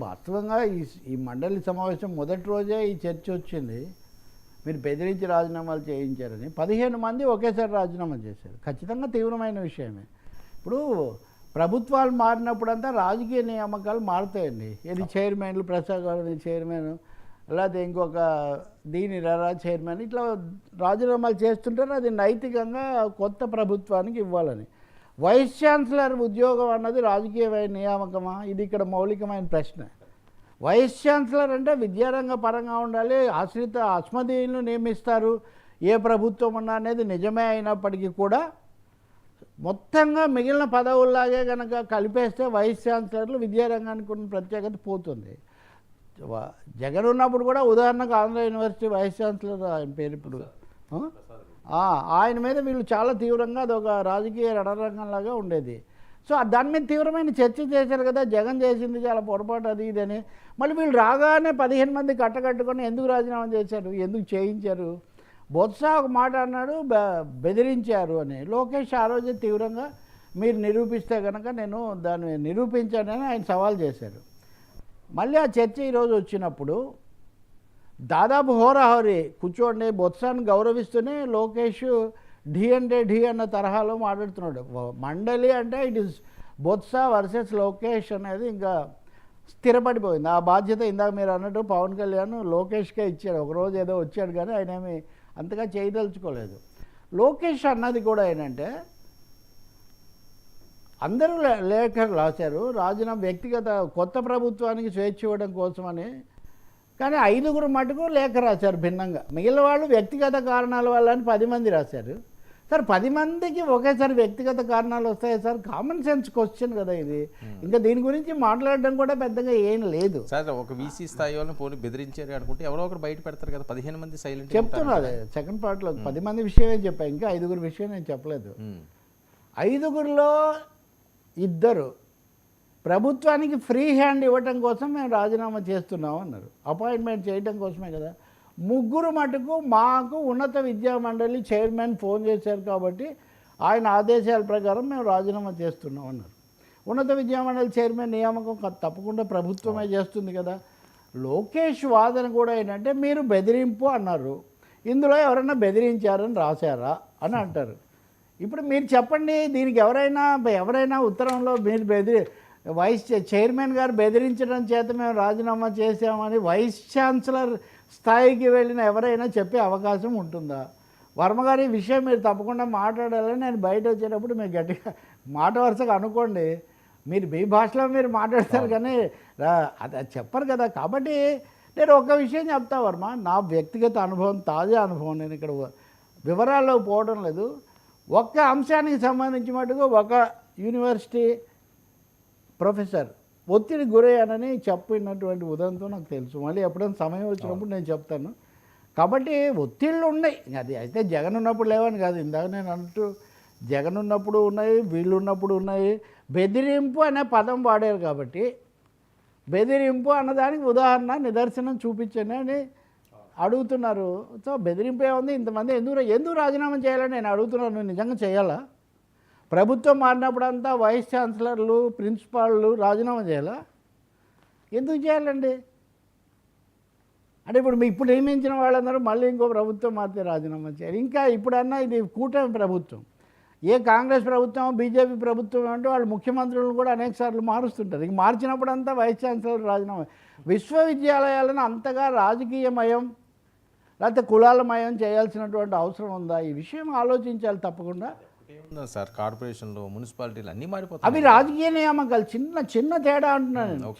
వాస్తవంగా ఈ మండలి సమావేశం మొదటి రోజే ఈ చర్చ వచ్చింది. మీరు బెదిరించి రాజీనామాలు చేయించారని 15 మంది ఒకేసారి రాజీనామా చేశారు. ఖచ్చితంగా తీవ్రమైన విషయమే. ఇప్పుడు ప్రభుత్వాలు మారినప్పుడంతా రాజకీయ నియామకాలు మారుతాయండి. ఇది చైర్మన్లు, ప్రసాద్ గారి చైర్మన్, అలాగే ఇంకొక దీని చైర్మన్, ఇట్లా రాజీనామాలు చేస్తుంటారు. అది నైతికంగా కొత్త ప్రభుత్వానికి ఇవ్వాలని. వైస్ ఛాన్సలర్ ఉద్యోగం అన్నది రాజకీయమైన నియామకమా? ఇది ఇక్కడ మౌలికమైన ప్రశ్న. వైస్ ఛాన్సలర్ అంటే విద్యారంగ పరంగా ఉండాలి, ఆశ్రిత అస్మదీయులను నియమిస్తారు ఏ ప్రభుత్వం అన్నా అనేది నిజమే. అయినప్పటికీ కూడా మొత్తంగా మిగిలిన పదవుల్లాగే కనుక కలిపేస్తే వైస్ ఛాన్సలర్లు విద్యారంగానికి ఉన్న ప్రత్యేకత పోతుంది. జగన్ ఉన్నప్పుడు కూడా ఉదాహరణకు ఆంధ్ర యూనివర్సిటీ వైస్ ఛాన్సలర్ ఆయన పేరు ఇప్పుడు ఆయన మీద వీళ్ళు చాలా తీవ్రంగా అదొక రాజకీయ రణరంగంలాగా ఉండేది. సో దాని మీద తీవ్రమైన చర్చ చేశారు కదా. జగన్ చేసింది చాలా పొరపాటు అది ఇదని. మళ్ళీ వీళ్ళు రాగానే 15 మంది కట్టకట్టుకొని ఎందుకు రాజీనామా చేశారు, ఎందుకు చేయించారు? బొత్స ఒక మాట అన్నాడు, బెదిరించారు అని. లోకేష్ ఆ రోజే తీవ్రంగా మీరు నిరూపిస్తే కనుక నేను దాన్ని నిరూపించానని ఆయన సవాల్ చేశారు. మళ్ళీ ఆ చర్చ ఈరోజు వచ్చినప్పుడు దాదాపు హోరాహోరీ కూర్చోండి, బొత్సాన్ని గౌరవిస్తూనే లోకేష్ ఢీ అంటే ఢీ అన్న తరహాలో మాట్లాడుతున్నాడు. మండలి అంటే it is Botsa versus Lokesh అనేది ఇంకా స్థిరపడిపోయింది. ఆ బాధ్యత ఇందాక మీరు అన్నట్టు పవన్ కళ్యాణ్ లోకేష్కే ఇచ్చాడు. ఒకరోజు ఏదో వచ్చాడు కానీ ఆయన ఏమి అంతగా చేయదలుచుకోలేదు. లోకేష్ అన్నది కూడా ఏంటంటే అందరూ లేఖలు రాశారు రాజీనామా వ్యక్తిగత కొత్త ప్రభుత్వానికి స్వేచ్ఛ ఇవ్వడం కోసమని. కానీ 5గురు మటుకు లేఖ రాశారు భిన్నంగా. మిగిలిన వాళ్ళు వ్యక్తిగత కారణాల వల్ల అని 10 మంది రాశారు. సార్ 10 మందికి ఒకేసారి వ్యక్తిగత కారణాలు వస్తాయి సార్? కామన్ సెన్స్ క్వశ్చన్ కదా ఇది. ఇంకా దీని గురించి మాట్లాడడం కూడా పెద్దగా ఏం లేదు సార్. ఒక వీసీ స్థాయి వాళ్ళని పోనీ బెదిరించారు అనుకుంటే ఎవరో ఒకరు బయట పెడతారు కదా. 15 మంది సైలెంట్ చెప్తున్నారు. సెకండ్ పార్ట్లో 10 మంది విషయమే చెప్పా, ఇంకా 5గురు విషయం నేను చెప్పలేదు. 5గురిలో 2 ప్రభుత్వానికి ఫ్రీ హ్యాండ్ ఇవ్వటం కోసం మేము రాజీనామా చేస్తున్నాం అన్నారు. అపాయింట్మెంట్ చేయడం కోసమే కదా. 3 మటుకు మాకు ఉన్నత విద్యా మండలి చైర్మన్ ఫోన్ చేశారు కాబట్టి ఆయన ఆదేశాల ప్రకారం మేము రాజీనామా చేస్తున్నాం అన్నారు. ఉన్నత విద్యా మండలి చైర్మన్ నియామకం తప్పకుండా ప్రభుత్వమే చేస్తుంది కదా. లోకేష్ వాదన కూడా ఏంటంటే మీరు బెదిరింపు అన్నారు, ఇందులో ఎవరైనా బెదిరించారని రాశారా అని అంటారు. ఇప్పుడు మీరు చెప్పండి, దీనికి ఎవరైనా ఉత్తరంలో మీరు వైస్ చైర్మన్ గారు బెదిరించడం చేత మేము రాజీనామా చేసామని వైస్ ఛాన్సలర్ స్థాయికి వెళ్ళిన ఎవరైనా చెప్పే అవకాశం ఉంటుందా? వర్మగారి విషయం మీరు తప్పకుండా మాట్లాడాలని నేను బయట వచ్చేటప్పుడు మీరు గట్టిగా మాట వరుసగా అనుకోండి. మీరు మీ భాషలో మీరు మాట్లాడతారు కానీ అది చెప్పరు కదా. కాబట్టి నేను ఒక విషయం చెప్తా వర్మ, నా వ్యక్తిగత అనుభవం, తాజా అనుభవం, నేను ఇక్కడ వివరాల్లో పోవడం లేదు. ఒక్క అంశానికి సంబంధించి మటుకు ఒక యూనివర్సిటీ ప్రొఫెసర్ ఒత్తిడి గురయ్యానని చెప్పినటువంటి ఉదంతం నాకు తెలుసు. మళ్ళీ ఎప్పుడైనా సమయం వచ్చినప్పుడు నేను చెప్తాను. కాబట్టి ఒత్తిళ్ళు ఉన్నాయి. అది అయితే జగన్ ఉన్నప్పుడు లేవని కాదు. ఇందాక నేను అన్నట్టు జగన్ ఉన్నప్పుడు ఉన్నాయి, వీళ్ళు ఉన్నప్పుడు ఉన్నాయి. బెదిరింపు అనే పదం వాడారు కాబట్టి బెదిరింపు అన్నదానికి ఉదాహరణ నిదర్శనం చూపించండి అని అడుగుతున్నారు. సో బెదిరింపు ఏముంది? ఇంతమంది ఎందుకు రాజీనామా చేయాలని నేను అడుగుతున్నాను. నిజంగా చేయాలా? ప్రభుత్వం మారినప్పుడంతా వైస్ ఛాన్సలర్లు, ప్రిన్సిపాళ్ళు రాజీనామా చేయాలా? ఎందుకు చేయాలండి? అంటే ఇప్పుడు నియమించిన వాళ్ళందరూ మళ్ళీ ఇంకో ప్రభుత్వం మారితే రాజీనామా చేయాలి. ఇంకా ఇప్పుడన్నా ఇది కూటమి ప్రభుత్వం. ఏ కాంగ్రెస్ ప్రభుత్వం, బీజేపీ ప్రభుత్వం అంటే వాళ్ళు ముఖ్యమంత్రులను కూడా అనేక సార్లు మారుస్తుంటారు. ఇక మార్చినప్పుడంతా వైస్ ఛాన్సలర్ రాజీనామా. విశ్వవిద్యాలయాలను అంతగా రాజకీయమయం లేకపోతే కులాలమయం చేయాల్సినటువంటి అవసరం ఉందా? ఈ విషయం ఆలోచించాలి తప్పకుండా సార్. కార్పొరేషన్లో, మున్సిపాలిటీలు అన్నీ మారిపోతాయి. అవి రాజకీయ నియామకాలు. చిన్న తేడా అంటున్నాను నేను.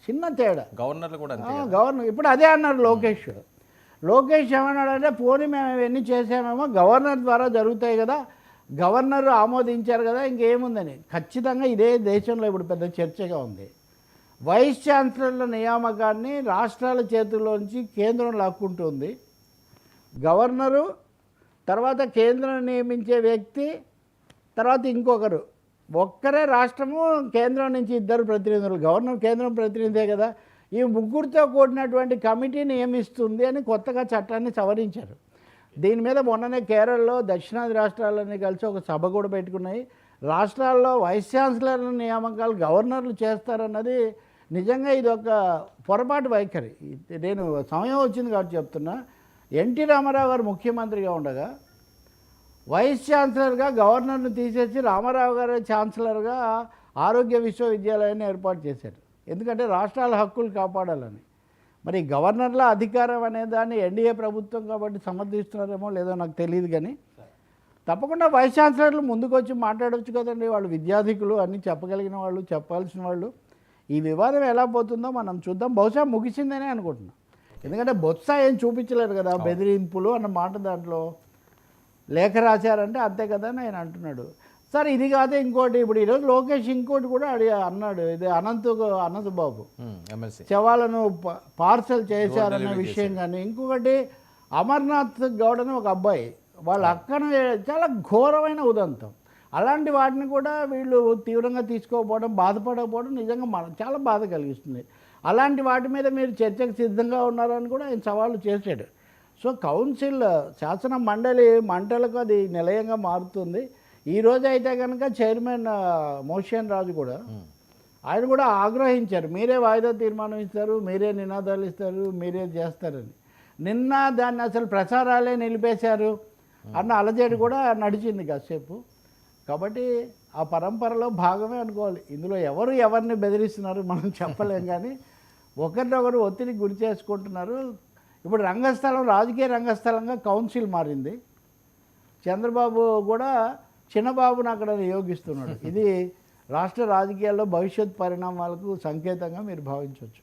చిన్న తేడా. గవర్నర్లు కూడా గవర్నర్ ఇప్పుడు అదే అన్నారు లోకేష్. ఏమన్నాడంటే పోనీ మేము ఇవన్నీ చేసామేమో గవర్నర్ ద్వారా జరుగుతాయి కదా, గవర్నర్ ఆమోదించారు కదా, ఇంకేముందని. ఖచ్చితంగా ఇదే దేశంలో ఇప్పుడు పెద్ద చర్చగా ఉంది. వైస్ ఛాన్సలర్ల నియామకాన్ని రాష్ట్రాల చేతుల్లోంచి కేంద్రం లాక్కుంటుంది. గవర్నరు తర్వాత కేంద్రం నియమించే వ్యక్తి, తర్వాత ఇంకొకరు, ఒక్కరే రాష్ట్రము, కేంద్రం నుంచి 2 ప్రతినిధులు. గవర్నర్ కేంద్రం ప్రతినిధే కదా. ఈ 3తో కూడినటువంటి కమిటీ నియమిస్తుంది అని కొత్తగా చట్టాన్ని సవరించారు. దీని మీద మొన్ననే కేరళలో దక్షిణాది రాష్ట్రాలన్నీ కలిసి ఒక సభ కూడా పెట్టుకున్నాయి. రాష్ట్రాల్లో వైస్ ఛాన్సలర్ల నియామకాలు గవర్నర్లు చేస్తారన్నది నిజంగా ఇది ఒక పొరపాటు వైఖరి. నేను సమయం వచ్చింది కాబట్టి చెప్తున్నా. ఎన్టీ రామారావు గారు ముఖ్యమంత్రిగా ఉండగా వైస్ ఛాన్సలర్గా గవర్నర్ను తీసేసి రామారావు గారు ఛాన్సలర్గా ఆరోగ్య విశ్వవిద్యాలయాన్ని ఏర్పాటు చేశారు. ఎందుకంటే రాష్ట్రాల హక్కులు కాపాడాలని. మరి గవర్నర్ల అధికారం అనే దాన్ని ఎన్డీఏ ప్రభుత్వం కాబట్టి సమర్థిస్తున్నారేమో లేదో నాకు తెలియదు, కానీ తప్పకుండా వైస్ ఛాన్సలర్లు ముందుకు వచ్చి మాట్లాడవచ్చు కదండి. వాళ్ళు విద్యాధికులు, అన్నీ చెప్పగలిగిన వాళ్ళు, చెప్పాల్సిన వాళ్ళు. ఈ వివాదం ఎలా పోతుందో మనం చూద్దాం. బహుశా ముగిసిందనే అనుకుంటున్నాం. ఎందుకంటే బొత్స ఏం చూపించలేరు కదా, బెదిరింపులు అన్న మాట దాంట్లో లేఖ రాశారంటే అంతే కదా అని ఆయన అంటున్నాడు. సార్ ఇది కాదే ఇంకోటి, ఇప్పుడు ఈరోజు లోకేష్ ఇంకోటి కూడా అన్నాడు, ఇది అనంత్ బాబు ఎమ్మెల్సీ శవాలను పార్సల్ చేశారనే విషయం. కానీ ఇంకొకటి అమర్నాథ్ గౌడ్ అని ఒక అబ్బాయి వాళ్ళ అక్కను చాలా ఘోరమైన ఉదంతం. అలాంటి వాటిని కూడా వీళ్ళు తీవ్రంగా తీసుకోకపోవడం, బాధపడకపోవడం నిజంగా చాలా బాధ కలిగిస్తుంది. అలాంటి వాటి మీద మీరు చర్చకు సిద్ధంగా ఉన్నారని కూడా ఆయన సవాళ్ళు చేశాడు. సో కౌన్సిల్ శాసన మండలి మంటలకు అది నిలయంగా మారుతుంది. ఈరోజు అయితే కనుక చైర్మన్ మోషన్ రాజు కూడా ఆయన కూడా ఆగ్రహించారు, మీరే వాయిదా తీర్మానం ఇస్తారు, మీరే నినాదాలు ఇస్తారు, మీరే చేస్తారని. నిన్న దాన్ని అసలు ప్రసారాలే నిలిపేశారు అన్న అలజడి కూడా నడిచింది కాసేపు. కాబట్టి ఆ పరంపరలో భాగమే అనుకోవాలి. ఇందులో ఎవరు ఎవరిని బెదిరిస్తున్నారు మనం చెప్పలేం, కానీ ఒకరినొకరు ఒత్తిడికి గురి చేసుకుంటున్నారు. ఇప్పుడు రంగస్థలం, రాజకీయ రంగస్థలంగా కౌన్సిల్ మారింది. చంద్రబాబు కూడా చిన్నబాబును అక్కడ నియోగిస్తున్నాడు. ఇది రాష్ట్ర రాజకీయాల్లో భవిష్యత్ పరిణామాలకు సంకేతంగా మీరు భావించవచ్చు.